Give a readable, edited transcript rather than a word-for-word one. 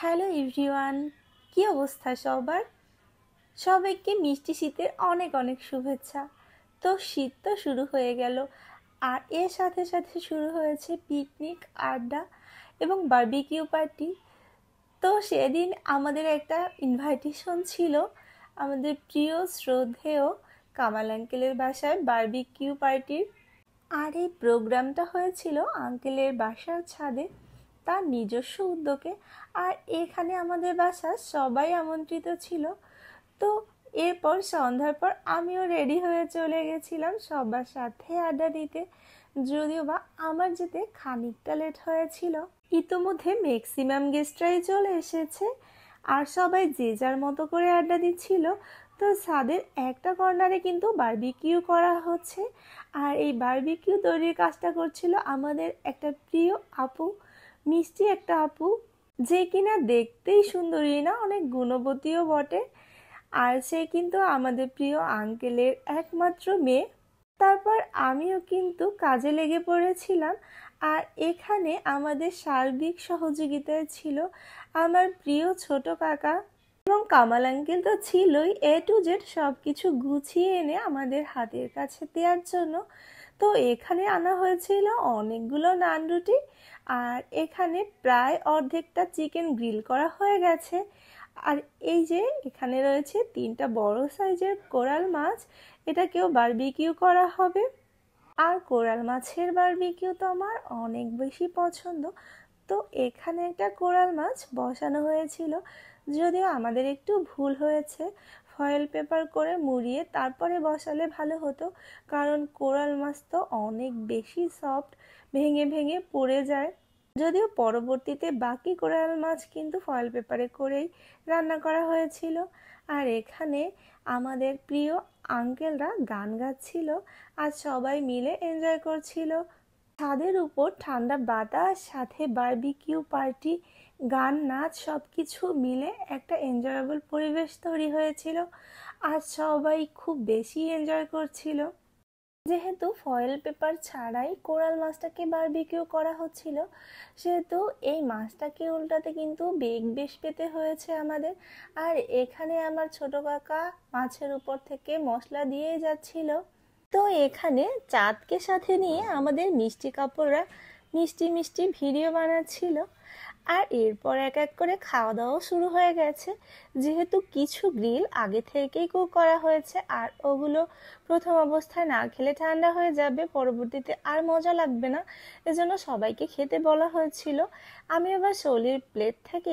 Hello everyone, কি অবস্থা সবার? সবাইকে মিষ্টি শীতের অনেক অনেক শুভেচ্ছা। তো শীত তো শুরু হয়ে গেল, আর এর সাথে সাথে শুরু হয়েছে পিকনিক, আড্ডা এবং বারবিকিউ পার্টি। তো সেদিন আমাদের একটা ইনভাইটেশন ছিল আমাদের প্রিয় শ্রদ্ধেয় কামাল আঙ্কেলের বাসায় বারবিকিউ পার্টির। আর এই প্রোগ্রামটা হয়েছিল আঙ্কেলের বাসার ছাদে, তার নিজস্ব উদ্যোগে। আর এখানে আমাদের বাসার সবাই আমন্ত্রিত ছিল। তো এরপর সন্ধ্যার পর আমিও রেডি হয়ে চলে গেছিলাম সবার সাথে আড্ডা দিতে, যদিও বা আমার যেতে খানিকটা লেট হয়েছিল। ইতোমধ্যে ম্যাক্সিমাম গেস্টরাই চলে এসেছে, আর সবাই যে যার মতো করে আড্ডা দিচ্ছিল। তো ছাদের একটা কর্নারে কিন্তু বারবিকিউ করা হচ্ছে, আর এই বারবিকিউ তৈরির কাজটা করছিল আমাদের একটা প্রিয় আপু, মিষ্টি একটা আপু, যে কিনা দেখতেই সুন্দরী না, অনেক গুণবতীও বটে। আর সে কিন্তু আমাদের প্রিয় আঙ্কেলের একমাত্র মেয়ে। তারপর আমিও কিন্তু কাজে লেগে পড়েছিলাম, আর এখানে আমাদের সার্বিক সহযোগিতায় ছিল আমার প্রিয় ছোট কাকা এবং কামাল আঙ্কেল। তো ছিলই, এ টু জেড সব কিছু গুছিয়ে এনে আমাদের হাতের কাছে দেওয়ার জন্য। তো এখানে আনা হয়েছিল অনেকগুলো নান রুটি, আর এখানে প্রায় অর্ধেকটা চিকেন গ্রিল করা হয়ে গেছে। আর এই যে এখানে রয়েছে 3টা বড় সাইজের কোরাল মাছ, এটাকেও বারবিকিউ করা হবে। আর কোরাল মাছের বারবিকিউ তো আমার অনেক বেশি পছন্দ। তো এখানে একটা কোরাল মাছ বসানো হয়েছিল, যদিও আমাদের একটু ভুল হয়েছে, ফয়েল পেপার করে মুড়িয়ে তারপরে বসালে ভালো হতো, কারণ কোরাল মাছ তো অনেক বেশি সফট, ভেঙে ভেঙে পড়ে যায়। যদিও পরবর্তীতে বাকি কোরাল মাছ কিন্তু ফয়েল পেপারে করেই রান্না করা হয়েছিল। আর এখানে আমাদের প্রিয় আঙ্কেলরা গান গাচ্ছিল, আর সবাই মিলে এনজয় করছিল। ছাদের উপর ঠান্ডা বাতাস, সাথে বারবিকিউ পার্টি, গান নাচ সব কিছু মিলে একটা এনজয়েবল পরিবেশ তৈরি হয়েছিল, আর সবাই খুব বেশি এনজয় করছিল। যেহেতু ফয়েল পেপার ছাড়াই কোরাল মাছটাকে বারবিকিউ করা হচ্ছিল, সেহেতু এই মাছটাকে উল্টাতে কিন্তু বেশ পেতে হয়েছে আমাদের। আর এখানে আমার ছোট কাকা মাছের উপর থেকে মশলা দিয়ে যাচ্ছিল। তো এখানে চাঁদকে সাথে নিয়ে আমাদের মিষ্টি কাপড়রা মিষ্টি মিষ্টি ভিডিও বানাচ্ছিল। আর এরপর এক এক করে খাওয়া দাওয়াও শুরু হয়ে গেছে, যেহেতু কিছু গ্রিল আগে থেকেই কুক করা হয়েছে, আর ওগুলো প্রথম অবস্থায় না খেলে ঠান্ডা হয়ে যাবে, পরবর্তীতে আর মজা লাগবে না, এজন্য সবাইকে খেতে বলা হয়েছিল। আমি আবার শোলির প্লেট থেকে